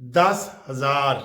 10,000।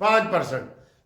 5%,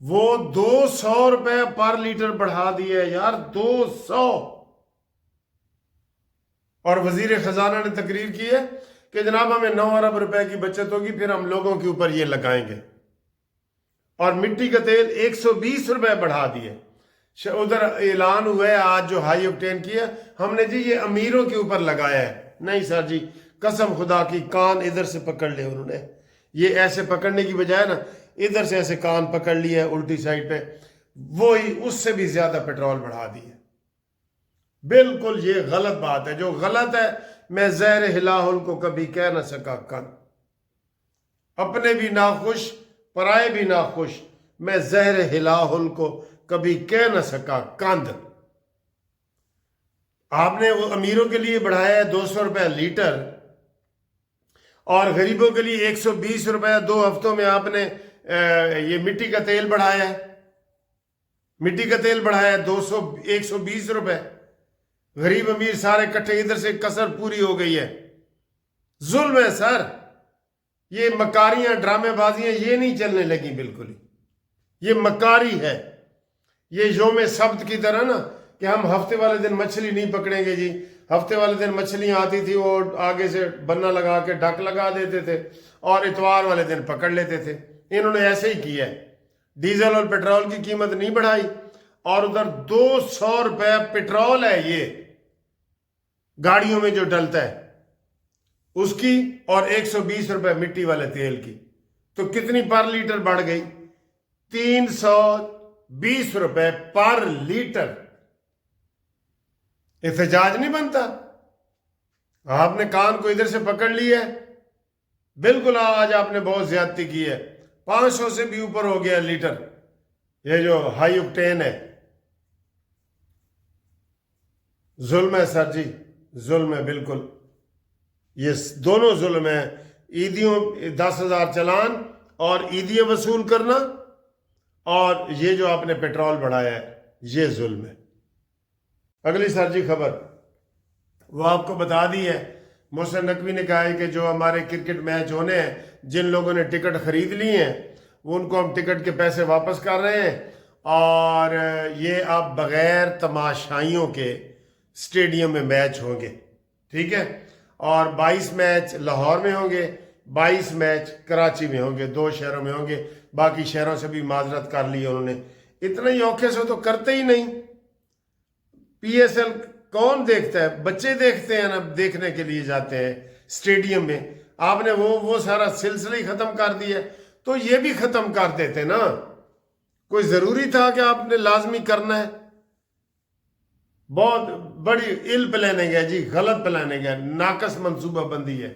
وہ 200 روپے پر لیٹر بڑھا دیا ہے یار، 200۔ اور وزیر خزانہ نے تقریر کی ہے کہ جناب ہمیں 9 ارب روپے کی بچت ہوگی، پھر ہم لوگوں کے اوپر یہ لگائیں گے۔ اور مٹی کا تیل 120 روپے بڑھا دیے۔ ادھر اعلان ہوا ہے آج جو ہائی اوکٹین کی ہے، ہم نے جی یہ امیروں کے اوپر لگایا ہے۔ نہیں سر جی، قسم خدا کی، کان ادھر سے پکڑ لے انہوں نے، یہ ایسے پکڑنے کی بجائے نا ادھر سے ایسے کان پکڑ لیے الٹی سائڈ پہ، وہی اس سے بھی زیادہ پیٹرول بڑھا دیے۔ بالکل یہ غلط بات ہے، جو غلط ہے میں زہر ہلاہل کو کبھی کہہ نہ سکا کن، اپنے بھی ناخوش پرائے بھی ناخوش، میں زہر ہلاہل کو کبھی کہہ نہ سکا کند۔ آپ نے وہ امیروں کے لیے بڑھایا ہے 200 روپے لیٹر، اور غریبوں کے لیے 120 روپے 2 ہفتوں میں آپ نے یہ مٹی کا تیل بڑھایا ہے، مٹی کا تیل بڑھایا ہے 120 روپے۔ غریب امیر سارے کٹھے، ادھر سے کسر پوری ہو گئی ہے۔ ظلم ہے سر، یہ مکاریاں ڈرامے بازیاں یہ نہیں چلنے لگی، بالکل ہی یہ مکاری ہے۔ یہ یوم سبت کی طرح نا کہ ہم ہفتے والے دن مچھلی نہیں پکڑیں گے جی، ہفتے والے دن مچھلیاں آتی تھی وہ آگے سے بنا لگا کے ڈک لگا دیتے تھے اور اتوار والے دن پکڑ لیتے تھے۔ انہوں نے ایسے ہی کیا ہے، ڈیزل اور پیٹرول کی قیمت نہیں بڑھائی، اور ادھر 200 روپے پیٹرول ہے یہ گاڑیوں میں جو ڈلتا ہے اس کی، اور 120 روپے مٹی والے تیل کی، تو کتنی پر لیٹر بڑھ گئی؟ 320 روپے پر لیٹر۔ احتجاج نہیں بنتا؟ آپ نے کان کو ادھر سے پکڑ لیا ہے، بالکل آج آپ نے بہت زیادتی کی ہے۔ 500 سے بھی اوپر ہو گیا لیٹر یہ جو ہائی اوکٹین ہے۔ ظلم ہے سر جی، ظلم ہے بالکل، یہ دونوں ظلم ہیں، عیدیوں 10,000 چلان اور عیدیاں وصول کرنا، اور یہ جو آپ نے پیٹرول بڑھایا ہے یہ ظلم ہے۔ اگلی سر جی خبر وہ آپ کو بتا دی ہے، محسن نقوی نے کہا ہے کہ جو ہمارے کرکٹ میچ ہونے ہیں، جن لوگوں نے ٹکٹ خرید لی ہیں وہ ان کو ہم ٹکٹ کے پیسے واپس کر رہے ہیں، اور یہ اب بغیر تماشائیوں کے اسٹیڈیم میں میچ ہوں گے، ٹھیک ہے؟ اور 22 میچ لاہور میں ہوں گے، 22 میچ کراچی میں ہوں گے، 2 شہروں میں ہوں گے، باقی شہروں سے بھی معذرت کر لی انہوں نے۔ اتنا ہی اوکھے سے تو کرتے ہی نہیں۔ پی ایس ایل کون دیکھتا ہے؟ بچے دیکھتے ہیں نا، دیکھنے کے لیے جاتے ہیں اسٹیڈیم میں۔ آپ نے وہ سارا سلسلہ ہی ختم کر دیا، تو یہ بھی ختم کر دیتے نا، کوئی ضروری تھا کہ آپ نے لازمی کرنا ہے؟ بہت بڑی ایل پلاننگ ہے جی، غلط پلاننگ ہے، ناقص منصوبہ بندی ہے،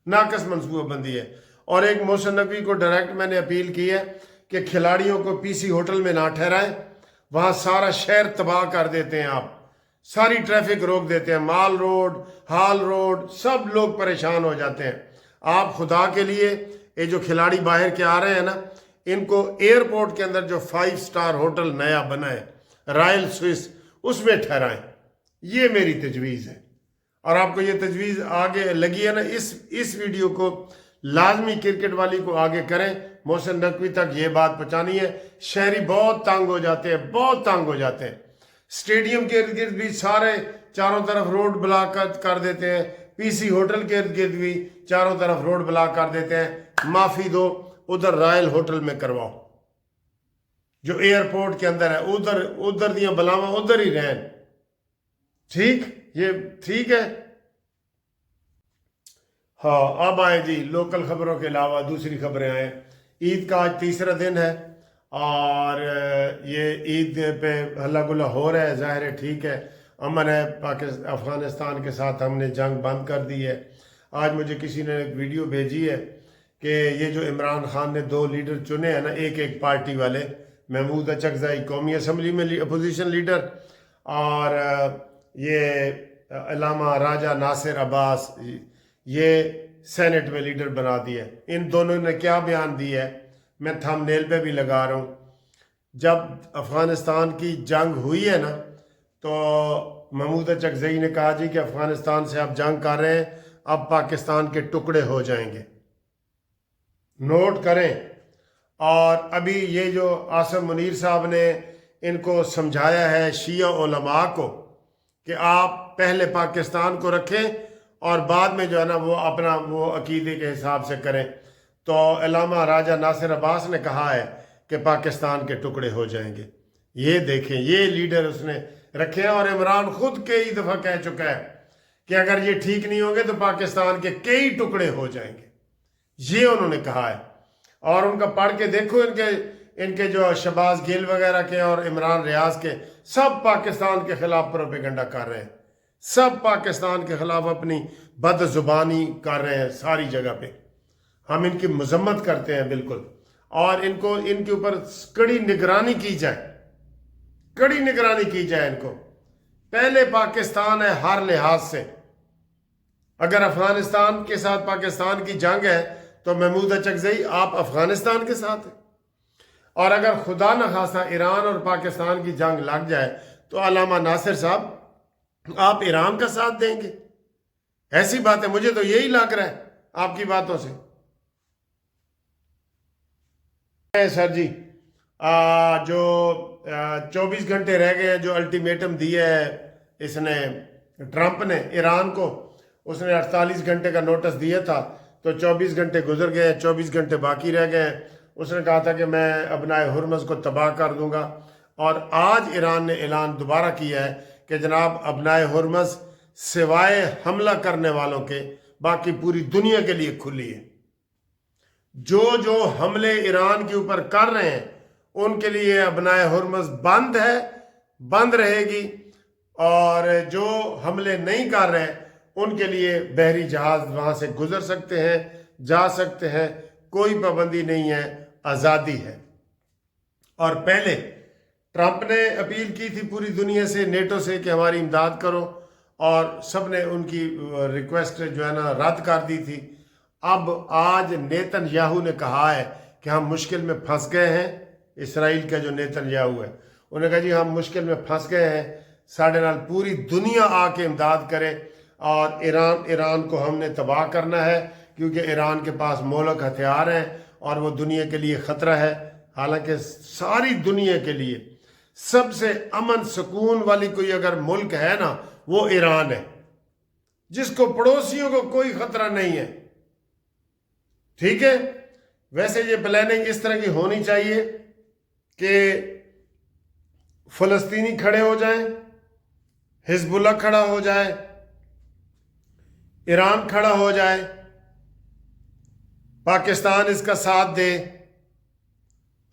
ناقص منصوبہ بندی ہے۔ اور ایک محسن نقوی کو ڈائریکٹ میں نے اپیل کی ہے کہ کھلاڑیوں کو پی سی ہوٹل میں نہ ٹھہرائیں، وہاں سارا شہر تباہ کر دیتے ہیں، آپ ساری ٹریفک روک دیتے ہیں، مال روڈ، ہال روڈ، سب لوگ پریشان ہو جاتے ہیں۔ آپ خدا کے لیے یہ جو کھلاڑی باہر کے آ رہے ہیں نا، ان کو ایئرپورٹ کے اندر جو 5 سٹار ہوٹل نیا بنا ہے رائل سوئس، اس میں ٹھہرائیں، یہ میری تجویز ہے۔ اور آپ کو یہ تجویز آگے لگی ہے نا، اس ویڈیو کو لازمی کرکٹ والی کو آگے کریں، محسن نقوی تک یہ بات پہنچانی ہے۔ شہری بہت تنگ ہو جاتے ہیں، بہت تنگ ہو جاتے ہیں۔ اسٹیڈیم کے ارد گرد بھی سارے چاروں طرف روڈ بلاک کر دیتے ہیں، پی سی ہوٹل کے ارد گرد بھی چاروں طرف روڈ بلاک کر دیتے ہیں۔ معافی دو، ادھر رائل ہوٹل میں کرواؤ جو ایئرپورٹ کے اندر ہے، ادھر دیاں بلاواں ادھر ہی رہن، ٹھیک؟ یہ ٹھیک ہے؟ ہاں، اب آئیں جی لوکل خبروں کے علاوہ دوسری خبریں آئیں۔ عید کا آج تیسرا دن ہے، اور یہ عید پہ ہلا گلا ہو رہا ہے، ظاہر ہے ٹھیک ہے، امن ہے، افغانستان کے ساتھ ہم نے جنگ بند کر دی ہے۔ آج مجھے کسی نے ایک ویڈیو بھیجی ہے کہ یہ جو عمران خان نے 2 لیڈر چنے ہیں نا، ایک پارٹی والے، محمود اچکزئی قومی اسمبلی میں اپوزیشن لیڈر، اور یہ علامہ راجہ ناصر عباس یہ سینٹ میں لیڈر بنا دیا ہے۔ ان دونوں نے کیا بیان دیا ہے، میں تھم نیل پہ بھی لگا رہا ہوں۔ جب افغانستان کی جنگ ہوئی ہے نا، تو محمود اچکزئی نے کہا جی کہ افغانستان سے آپ جنگ کر رہے ہیں، اب پاکستان کے ٹکڑے ہو جائیں گے، نوٹ کریں۔ اور ابھی یہ جو عاصم منیر صاحب نے ان کو سمجھایا ہے شیعہ علماء کو کہ آپ پہلے پاکستان کو رکھیں اور بعد میں جو ہے نا وہ اپنا وہ عقیدے کے حساب سے کریں، تو علامہ راجہ ناصر عباس نے کہا ہے کہ پاکستان کے ٹکڑے ہو جائیں گے۔ یہ دیکھیں، یہ لیڈر اس نے رکھے ہیں، اور عمران خود کئی دفعہ کہہ چکا ہے کہ اگر یہ ٹھیک نہیں ہوں گے تو پاکستان کے کئی ٹکڑے ہو جائیں گے، یہ انہوں نے کہا ہے۔ اور ان کا پڑھ کے دیکھو، ان کے جو شہباز گل وغیرہ کے اور عمران ریاض کے، سب پاکستان کے خلاف پروپیگنڈا کر رہے ہیں، سب پاکستان کے خلاف اپنی بد زبانی کر رہے ہیں ساری جگہ پہ۔ ہم ان کی مذمت کرتے ہیں بالکل، اور ان کے اوپر کڑی نگرانی کی جائے، کڑی نگرانی کی جائے۔ ان کو پہلے پاکستان ہے ہر لحاظ سے۔ اگر افغانستان کے ساتھ پاکستان کی جنگ ہے تو محمود اچکزئی آپ افغانستان کے ساتھ ہیں، اور اگر خدا نخواستہ ایران اور پاکستان کی جنگ لگ جائے تو علامہ ناصر صاحب آپ ایران کا ساتھ دیں گے؟ ایسی بات ہے، مجھے تو یہی لگ رہا ہے آپ کی باتوں سے۔ سر جی، جو 24 گھنٹے رہ گئے ہیں، جو الٹیمیٹم دیا ہے اس نے ٹرمپ نے ایران کو، اس نے 48 گھنٹے کا نوٹس دیا تھا، تو 24 گھنٹے گزر گئے، 24 گھنٹے باقی رہ گئے ہیں۔ اس نے کہا تھا کہ میں ابنائے ہرمز کو تباہ کر دوں گا، اور آج ایران نے اعلان دوبارہ کیا ہے کہ جناب ابنائے ہرمز سوائے حملہ کرنے والوں کے باقی پوری دنیا کے لیے کھلی ہے۔ جو حملے ایران کے اوپر کر رہے ہیں ان کے لیے ابنائے ہرمز بند ہے، بند رہے گی، اور جو حملے نہیں کر رہے ان کے لیے بحری جہاز وہاں سے گزر سکتے ہیں، جا سکتے ہیں، کوئی پابندی نہیں ہے، آزادی ہے۔ اور پہلے ٹرمپ نے اپیل کی تھی پوری دنیا سے، نیٹو سے، کہ ہماری امداد کرو، اور سب نے ان کی ریکویسٹ جو ہے نا رد کر دی تھی۔ اب آج نیتن یاہو نے کہا ہے کہ ہم مشکل میں پھنس گئے ہیں۔ اسرائیل کا جو نیتن یاہو ہے، انہوں نے کہا جی ہم مشکل میں پھنس گئے ہیں، ساڑھے نال پوری دنیا آ کے امداد کرے، اور ایران کو ہم نے تباہ کرنا ہے، کیونکہ ایران کے پاس مہلک ہتھیار ہیں اور وہ دنیا کے لیے خطرہ ہے۔ حالانکہ ساری دنیا کے لیے سب سے امن سکون والی کوئی اگر ملک ہے نا، وہ ایران ہے، جس کو پڑوسیوں کو کوئی خطرہ نہیں ہے۔ ٹھیک ہے، ویسے یہ پلاننگ اس طرح کی ہونی چاہیے کہ فلسطینی کھڑے ہو جائیں، حزب اللہ کھڑا ہو جائے، ایران کھڑا ہو جائے، پاکستان اس کا ساتھ دے،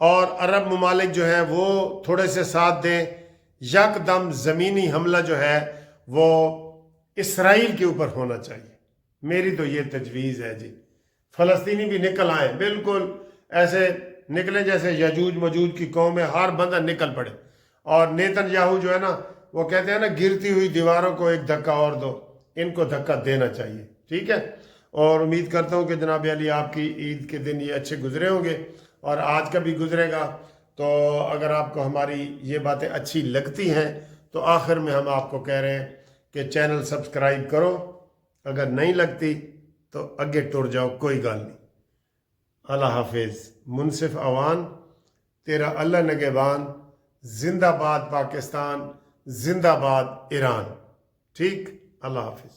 اور عرب ممالک جو ہے وہ تھوڑے سے ساتھ دیں۔ یک دم زمینی حملہ جو ہے وہ اسرائیل کے اوپر ہونا چاہیے۔ میری تو یہ تجویز ہے جی، فلسطینی بھی نکل آئے، بالکل ایسے نکلیں جیسے یجوج مجوج کی قوم ہے، ہر بندہ نکل پڑے۔ اور نیتن یاہو جو ہے نا، وہ کہتے ہیں نا گرتی ہوئی دیواروں کو ایک دھکا اور دو، ان کو دھکا دینا چاہیے۔ ٹھیک ہے، اور امید کرتا ہوں کہ جناب علی آپ کی عید کے دن یہ اچھے گزرے ہوں گے، اور آج کا بھی گزرے گا۔ تو اگر آپ کو ہماری یہ باتیں اچھی لگتی ہیں تو آخر میں ہم آپ کو کہہ رہے ہیں کہ چینل سبسکرائب کرو، اگر نہیں لگتی تو اگے ٹر جاؤ، کوئی گل نہیں۔ اللہ حافظ۔ منصف اوان، تیرا اللہ نگہبان۔ زندہ باد پاکستان، زندہ باد ایران۔ ٹھیک، اللہ حافظ۔